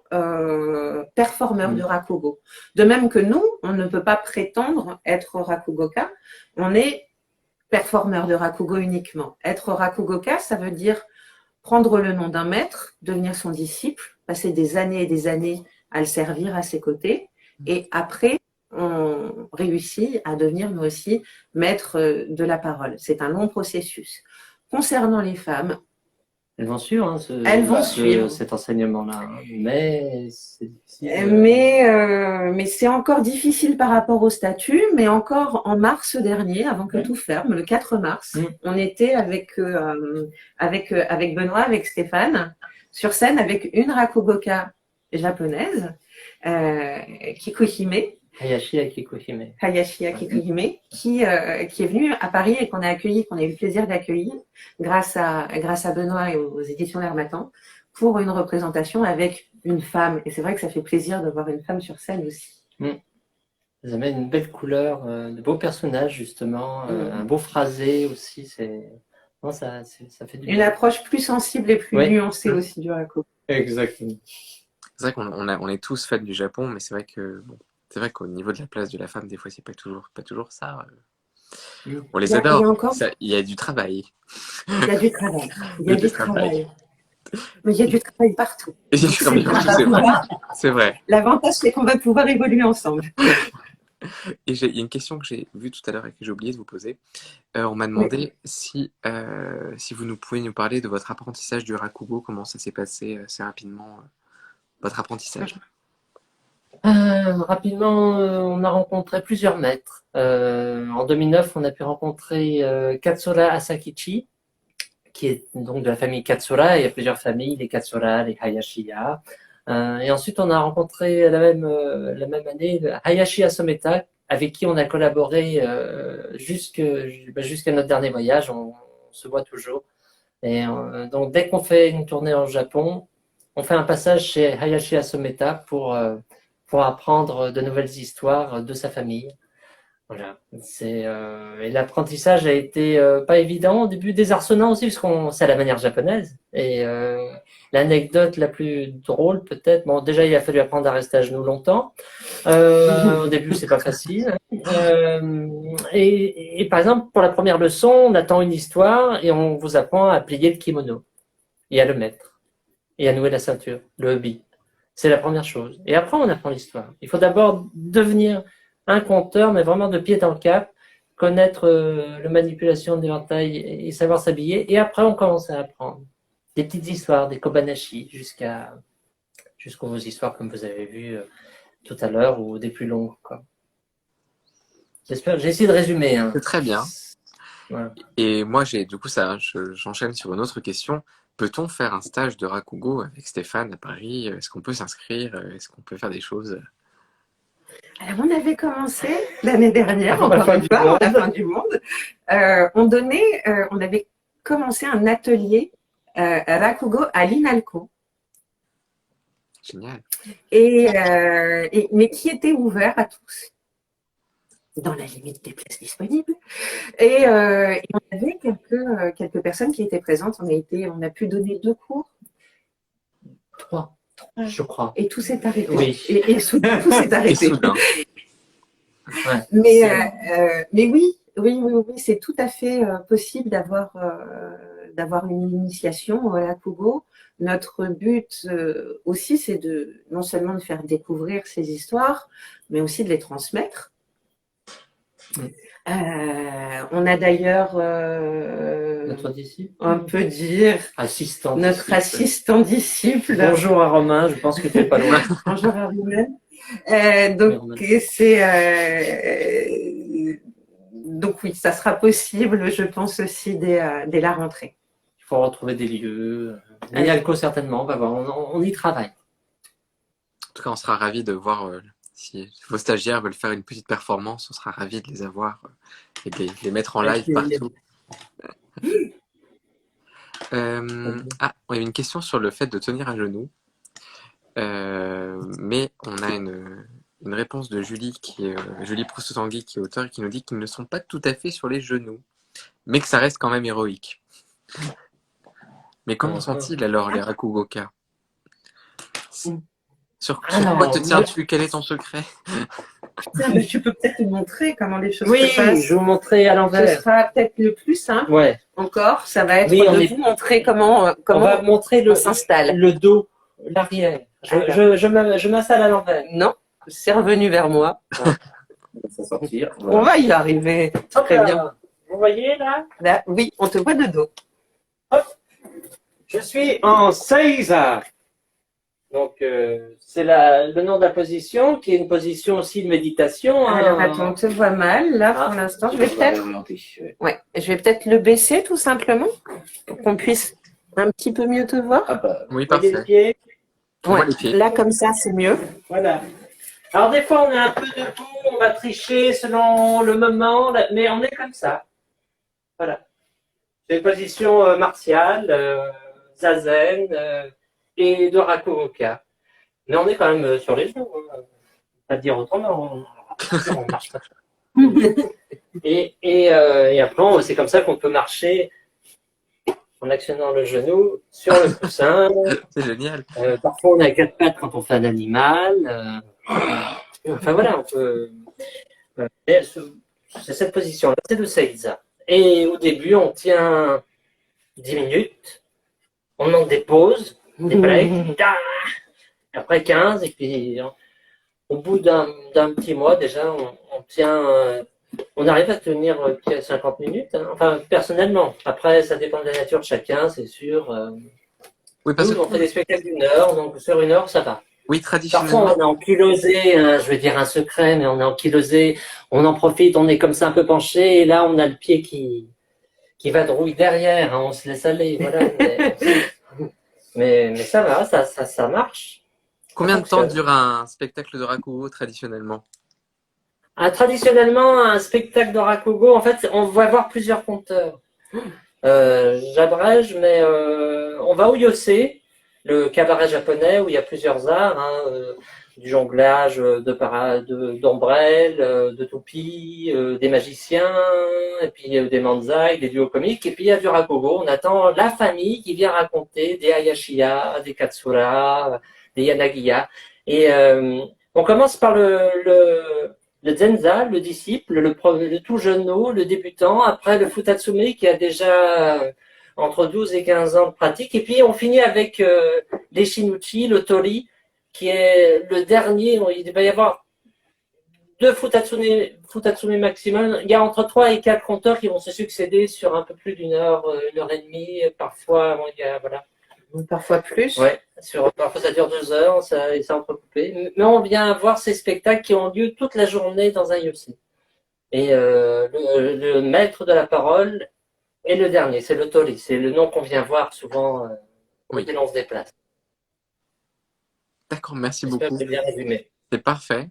performeurs de rakugo. De même que nous, on ne peut pas prétendre être rakugoka, on est performeur de Rakugo uniquement. Être Rakugoka, ça veut dire prendre le nom d'un maître, devenir son disciple, passer des années et des années à le servir à ses côtés, et après, on réussit à devenir nous aussi maître de la parole. C'est un long processus. Concernant les femmes, Elles vont suivre elles vont suivre. cet enseignement-là, hein. Mais c'est difficile. Mais c'est encore difficile par rapport au statut, mais encore en mars dernier, avant que tout ferme, le 4 mars, on était avec Benoît, avec Stéphane, sur scène avec une Rakugoka japonaise, Kikuhime, Hayashi Akikohime. Hayashi Akikuhime, qui est venue à Paris et qu'on a accueilli, qu'on a eu le plaisir d'accueillir grâce à Benoît et aux éditions L'Hermatan pour une représentation avec une femme. Et c'est vrai que ça fait plaisir de voir une femme sur scène aussi. Elles amènent une belle couleur, de beaux personnages justement, un beau phrasé aussi. Non, ça fait du bien. Une approche plus sensible et plus nuancée aussi du Rakugo. Exactement. C'est vrai on est tous fans du Japon, mais c'est vrai que bon, c'est vrai qu'au niveau de la place de la femme, des fois, c'est pas toujours ça. On les adore. Il y a du travail. Il y a du travail. Il y a du travail. Mais il y a du travail partout. Et c'est vrai. C'est vrai. L'avantage, c'est qu'on va pouvoir évoluer ensemble. Et il y a une question que j'ai vue tout à l'heure et que j'ai oublié de vous poser. On m'a demandé si vous pouvez nous parler de votre apprentissage du Rakugo, comment ça s'est passé assez rapidement, votre apprentissage. Rapidement, on a rencontré plusieurs maîtres. En 2009, on a pu rencontrer Katsura Asakichi, qui est donc de la famille Katsura. Il y a plusieurs familles, les Katsura, les Hayashiya. Et ensuite, on a rencontré la même année Hayashi Asometa, avec qui on a collaboré jusqu'à notre dernier voyage. On se voit toujours. Et donc, dès qu'on fait une tournée en Japon, on fait un passage chez Hayashi Asometa pour apprendre de nouvelles histoires de sa famille. Voilà. Et l'apprentissage a été pas évident au début, désarçonnant aussi, parce c'est à la manière japonaise. Et l'anecdote la plus drôle, peut-être, bon, déjà, il a fallu apprendre à rester à genoux longtemps. Au début, c'est pas facile. Et par exemple, pour la première leçon, on attend une histoire et on vous apprend à plier le kimono et à le mettre et à nouer la ceinture, le hobby. C'est la première chose. Et après, on apprend l'histoire. Il faut d'abord devenir un conteur, mais vraiment de pied dans le cap, connaître la manipulation d'éventail et savoir s'habiller. Et après, on commence à apprendre des petites histoires, des kobanashi, jusqu'aux histoires comme vous avez vu tout à l'heure, ou des plus longues, quoi. J'espère, j'ai essayé de résumer. Hein. C'est très bien. Voilà. Et moi, j'enchaîne sur une autre question. Peut-on faire un stage de Rakugo avec Stéphane à Paris? Est-ce qu'on peut s'inscrire? Est-ce qu'on peut faire des choses? Alors, on avait commencé l'année dernière, encore une fois, à la fin du monde. On avait commencé un atelier Rakugo à l'INALCO. Génial. Mais qui était ouvert à tous, dans la limite des places disponibles. Et on avait quelques personnes qui étaient présentes. On a pu donner 2 cours. 3, je crois. Et tout s'est arrêté. Oui. Et soudain, tout s'est arrêté. Ouais, mais oui, c'est tout à fait possible d'avoir une initiation au Rakugo. Notre but aussi, c'est non seulement de faire découvrir ces histoires, mais aussi de les transmettre. On a d'ailleurs, notre disciple, on peut dire, notre assistant disciple. Bonjour à Romain, je pense que tu n'es pas loin. Bonjour à Romain. Donc oui, ça sera possible, je pense aussi dès la rentrée. Il faut retrouver des lieux. L'INALCO certainement, on va voir, on y travaille. En tout cas, on sera ravis de voir si vos stagiaires veulent faire une petite performance, on sera ravis de les avoir et de les mettre en live partout. On avait une question sur le fait de tenir à genoux. Mais on a une réponse de Julie, Julie Proust-Tanguy, qui est auteure, et qui nous dit qu'ils ne sont pas tout à fait sur les genoux, mais que ça reste quand même héroïque. Mais comment sont-ils alors, les Rakugoka? Sur Alors, quoi te tiens-tu? Quel est ton secret? Tiens, mais tu peux peut-être nous montrer comment les choses Oui, se passent. je vais vous montrer à Ce l'envers. sera peut-être le plus simple Ouais. encore. Ça va être Oui, on de est- vous montrer comment, On comment va montrer on s'installe. le dos, l'arrière. Je m'installe à l'envers. Non, c'est revenu vers moi. On va s'en sortir. On Voilà. va y arriver. Hop Très là. bien. Vous voyez là? Là, oui, on te voit de dos. Je suis en Seiza. Donc, c'est le nom de la position, qui est une position aussi de méditation. Hein. Alors attends, on te voit mal là pour l'instant. Je vais On va peut-être, réorienter, ouais. ouais, je vais peut-être le baisser tout simplement pour qu'on puisse un petit peu mieux te voir. Ah bah, Oui, Vous voyez les parfait. pieds? On voit Ouais, les pieds. là comme ça c'est mieux. Voilà. Alors, des fois, on est un peu debout, on va tricher selon le moment, mais on est comme ça. Voilà. C'est une position martiale, zazen et de rakugoka. Mais on est quand même sur les genoux. Hein. Pas dire autrement. On marche pas. Et après, c'est comme ça qu'on peut marcher en actionnant le genou sur le coussin. C'est génial. Parfois, on a quatre pattes quand on fait un animal. Enfin voilà, on peut. Mais c'est cette position-là, c'est le Seiza. Et au début, on tient 10 minutes. On demande des pauses, des breaks. Après 15, et puis au bout d'un petit mois, déjà, on tient. On arrive à tenir 50 minutes. Hein. Enfin, personnellement. Après, ça dépend de la nature de chacun, c'est sûr. Oui, parce Nous, que on fait des spectacles d'une heure, donc sur une heure, ça va. oui, Parfois, traditionnellement. on est ankylosé, hein, je vais dire un secret, mais on est ankylosé, on en profite, on est comme ça un peu penché, et là, on a le pied qui vadrouille derrière, hein, on se laisse aller, voilà. Mais ça va, ça marche. Combien de temps fonctionne. dure un spectacle de rakugo traditionnellement? Traditionnellement, un spectacle de rakugo, en fait, on va voir plusieurs conteurs. J'abrège, mais on va au Yosei, le cabaret japonais où il y a plusieurs arts, hein, du jonglage, d'ombrelles, de toupies, des magiciens, et puis des manzai, des duos comiques, et puis il y a du rakugo. On attend la famille qui vient raconter des hayashiya, des katsura, des yanagiya. Et on commence par le Zenza, le disciple, le tout jeuneau, le débutant, après le Futatsume qui a déjà entre 12 et 15 ans de pratique, et puis on finit avec les Shinuchi, le Tori, qui est le dernier. Il va y avoir deux Futatsume maximum. Il y a entre 3 et 4 compteurs qui vont se succéder sur un peu plus d'une heure, une heure et demie, parfois, il y a, voilà. Parfois plus. Ouais, parfois ça dure 2 heures, ça est entrecoupé. Mais on vient voir ces spectacles qui ont lieu toute la journée dans un yosei. Et le maître de la parole est le dernier, c'est le Tori. C'est le nom qu'on vient voir souvent Oui. quand on se déplace. D'accord, merci J'espère beaucoup. que j'ai bien résumé. C'est parfait.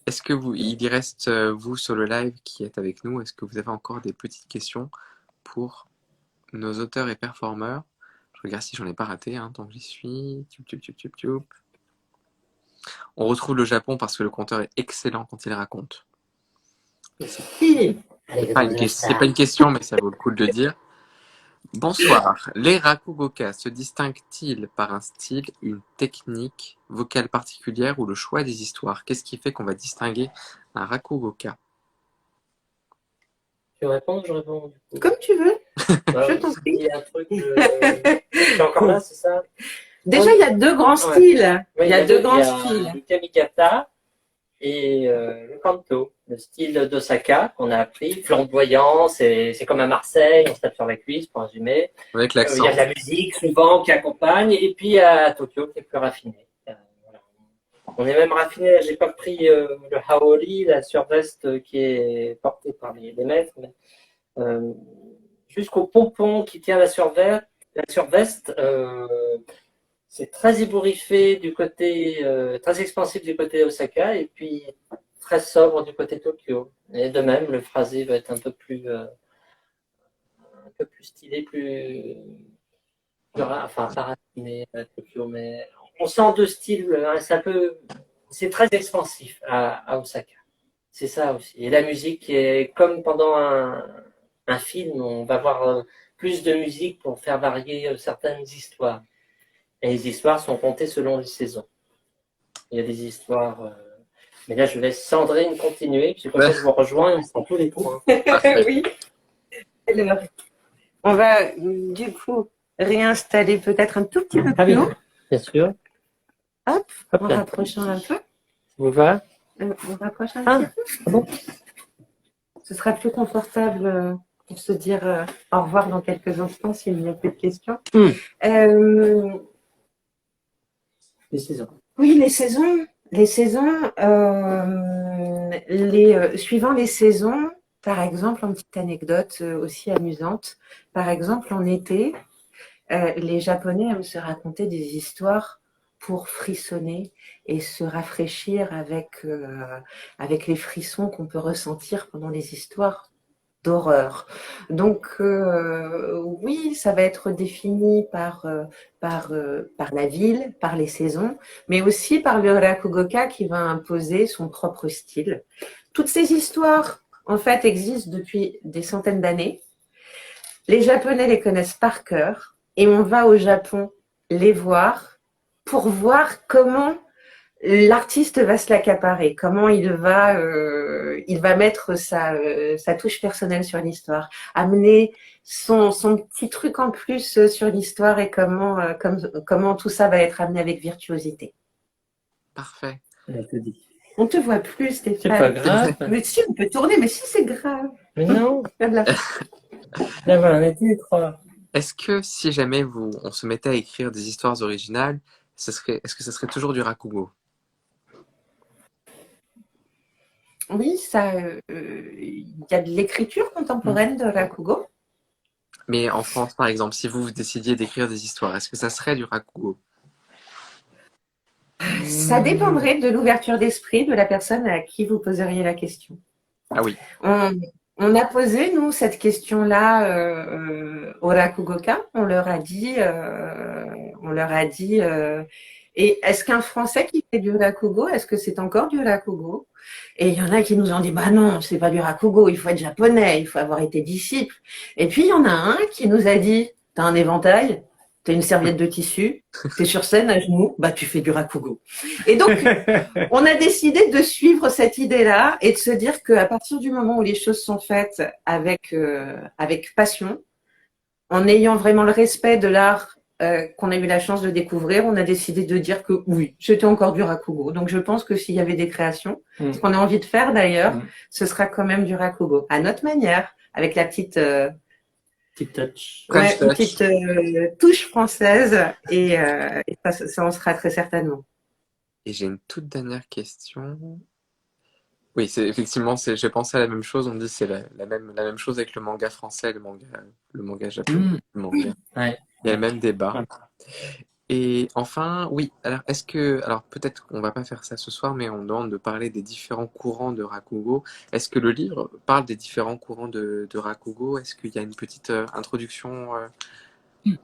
Est-ce que il y reste, vous, sur le live qui êtes avec nous, est-ce que vous avez encore des petites questions pour nos auteurs et performeurs? Je regarde si j'en ai pas raté, hein, tant que j'y suis. On retrouve le Japon parce que le conteur est excellent quand il raconte. Allez, C'est pas une question, mais ça vaut le coup de le dire. Bonsoir. Les rakugoka se distinguent-ils par un style, une technique vocale particulière ou le choix des histoires? Qu'est-ce qui fait qu'on va distinguer un rakugoka? Tu réponds, je réponds. Comme tu veux. Bah, Je t'en prie. il y a un truc. Tu es encore là, c'est ça? Déjà, il y a deux grands Ouais. styles. Oui, Il y a deux grands il y a styles. le kamikata et le kanto, le style d'Osaka qu'on a appris, flamboyant, c'est comme à Marseille, on se tape sur la cuisse pour résumer. Avec Il l'accent. y a de la musique souvent qui accompagne, et puis à Tokyo qui est plus raffiné. Voilà. On est même raffiné, j'ai pas pris le haori, la surveste qui est portée par les maîtres, mais jusqu'au pompon qui tient la surveste, c'est très ébouriffé du côté, très expansif du côté Osaka, et puis très sobre du côté Tokyo. Et de même, le phrasé va être un peu plus stylé, enfin pas raffiné à Tokyo, mais on sent deux styles. Hein, c'est très expansif à Osaka. C'est ça aussi. Et la musique est comme pendant un film, on va avoir plus de musique pour faire varier certaines histoires. Et les histoires sont comptées selon les saisons. Il y a des histoires. Mais là, je laisse Sandrine continuer, puis comme ça, je vous rejoins et on prend tous les points. Oui. Alors, on va du coup réinstaller peut-être un tout petit peu Ah plus oui, haut, bien sûr. en Hop là, ça rapprochant un peu. vous va? On rapproche un Ah, petit peu. bon. Ce sera plus confortable pour se dire au revoir dans quelques instants s'il n'y a plus de questions. Euh, Les saisons. oui, les saisons. Suivant les saisons, par exemple, une petite anecdote aussi amusante. Par exemple, en été, les Japonais aiment se raconter des histoires pour frissonner et se rafraîchir avec les frissons qu'on peut ressentir pendant les histoires d'horreur. Donc oui, ça va être défini par la ville, par les saisons, mais aussi par le Rakugoka qui va imposer son propre style. Toutes ces histoires, en fait, existent depuis des centaines d'années. Les Japonais les connaissent par cœur et on va au Japon les voir pour voir comment l'artiste va se l'accaparer, comment il va mettre sa touche personnelle sur l'histoire, amener son petit truc en plus sur l'histoire et comment tout ça va être amené avec virtuosité. Parfait. Elle te dit. On te voit plus, C'est Stéphane. pas grave. Mais si, on peut tourner, mais si, c'est grave. Mais non. Là, Là, voilà, on est tous les trois. Est-ce que si jamais on se mettait à écrire des histoires originales, est-ce que ça serait toujours du rakugo? oui, il y a de l'écriture contemporaine de Rakugo. Mais en France, par exemple, si vous décidiez d'écrire des histoires, est-ce que ça serait du rakugo? Ça dépendrait de l'ouverture d'esprit de la personne à qui vous poseriez la question. Ah oui. On a posé, nous, cette question-là au Rakugoka. On leur a dit, et est-ce qu'un Français qui fait du Rakugo, est-ce que c'est encore du Rakugo? Et il y en a qui nous ont dit, bah non, c'est pas du Rakugo, il faut être japonais, il faut avoir été disciple. Et puis il y en a un qui nous a dit, t'as un éventail, t'as une serviette de tissu, t'es sur scène à genoux, bah tu fais du Rakugo. Et donc, on a décidé de suivre cette idée-là et de se dire qu'à partir du moment où les choses sont faites avec passion, en ayant vraiment le respect de l'art qu'on a eu la chance de découvrir, on a décidé de dire que oui, c'était encore du Rakugo. Donc je pense que s'il y avait des créations, ce qu'on a envie de faire d'ailleurs, ce sera quand même du Rakugo, à notre manière, avec la petite Petit touch. French une touch. petite touche française et ça en sera très certainement. Et j'ai une toute dernière question. Oui, j'ai pensé à la même chose. On me dit que c'est la même chose avec le manga français et le manga japonais. Le manga. Ouais. Il y a le même débat. Et enfin, oui, alors peut-être qu'on va pas faire ça ce soir, mais on demande de parler des différents courants de Rakugo. Est-ce que le livre parle des différents courants de Rakugo? Est-ce qu'il y a une petite introduction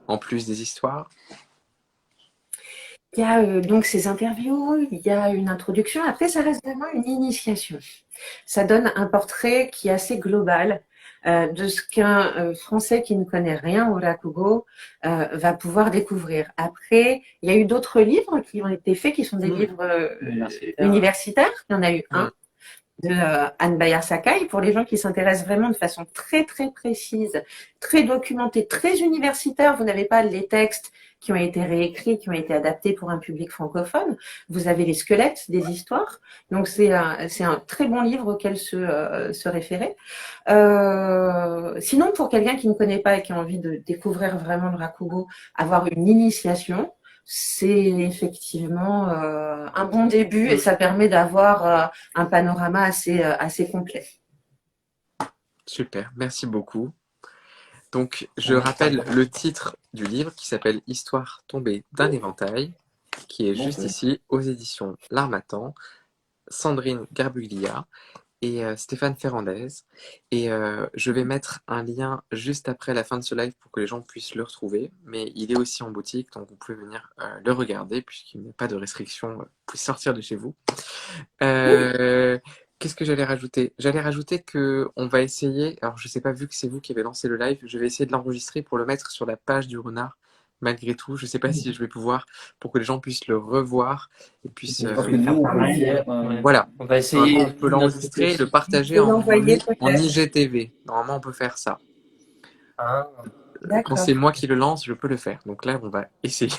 en plus des histoires? Il y a donc ces interviews, il y a une introduction. Après, ça reste vraiment une initiation. Ça donne un portrait qui est assez global de ce qu'un Français qui ne connaît rien au Rakugo va pouvoir découvrir. Après, il y a eu d'autres livres qui ont été faits, qui sont des livres universitaires. Il y en a eu un de Anne Bayard Sakai, pour les gens qui s'intéressent vraiment de façon très très précise, très documentée, très universitaire. Vous n'avez pas les textes qui ont été réécrits, qui ont été adaptés pour un public francophone. Vous avez les squelettes des histoires. Donc c'est un très bon livre auquel se référer. Sinon, pour quelqu'un qui ne connaît pas et qui a envie de découvrir vraiment le Rakugo, avoir une initiation, c'est effectivement un bon début et ça permet d'avoir un panorama assez complet. Super, merci beaucoup. Donc, je rappelle le titre du livre qui s'appelle Histoire tombée d'un éventail, qui est juste ici aux éditions L'Harmattan, Sandrine Garbuglia et Stéphane Ferrandez. Et je vais mettre un lien juste après la fin de ce live pour que les gens puissent le retrouver. Mais il est aussi en boutique, donc vous pouvez venir le regarder puisqu'il n'y a pas de restriction. Vous pouvez sortir de chez vous. Qu'est-ce que j'allais rajouter? J'allais rajouter que on va essayer, alors je sais pas, vu que c'est vous qui avez lancé le live, je vais essayer de l'enregistrer pour le mettre sur la page du renard malgré tout. Je sais pas si je vais pouvoir pour que les gens puissent le revoir et puissent. Je pense que nous, on peut le faire. Voilà. On va essayer. Normalement, on peut l'enregistrer et le partager Vous l'envoyez en peut-être. IGTV. Normalement, on peut faire ça. Ah, Quand D'accord. c'est moi qui le lance, je peux le faire. Donc là, on va essayer.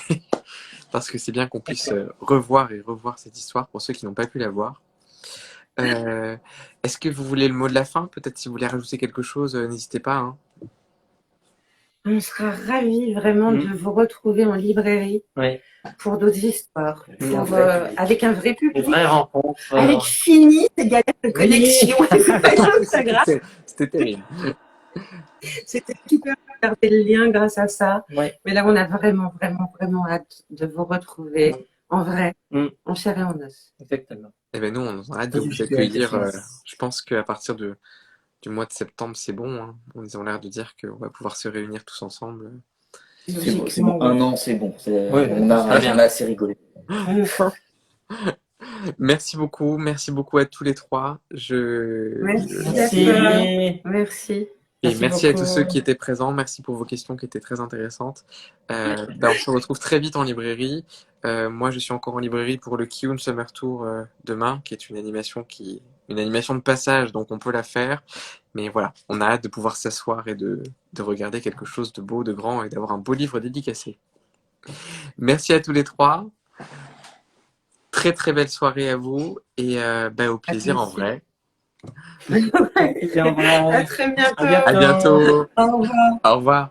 Parce que c'est bien qu'on puisse revoir et revoir cette histoire pour ceux qui n'ont pas pu la voir. Est-ce que vous voulez le mot de la fin? Peut-être si vous voulez rajouter quelque chose, n'hésitez pas. Hein. On sera ravis vraiment de vous retrouver en librairie oui. pour d'autres histoires, Une avec un vrai Une public, vraie rencontre. avec fini ces galères de connexion sur Instagram. C'était terrible. C'était super de garder le lien grâce à ça. Oui. Mais là, on a vraiment, vraiment, vraiment hâte de vous retrouver en vrai, en chair et en os. Exactement. Eh ben nous, on a hâte de vous accueillir. Je pense qu'à partir du mois de septembre, c'est bon. Hein. Ils ont l'air de dire qu'on va pouvoir se réunir tous ensemble. C'est bon. Un an, c'est bon. Oui, on a assez rigolé. Merci beaucoup à tous les trois. Merci. Merci. Et merci à tous ceux qui étaient présents. Merci pour vos questions qui étaient très intéressantes. On se retrouve très vite en librairie. Moi, je suis encore en librairie pour le Kiun Summer Tour demain, qui est une animation de passage, donc on peut la faire. Mais voilà, on a hâte de pouvoir s'asseoir et de regarder quelque chose de beau, de grand et d'avoir un beau livre dédicacé. Merci à tous les trois. Très très belle soirée à vous et au plaisir en vrai. À très bientôt. À bientôt. À bientôt. Au revoir. Au revoir.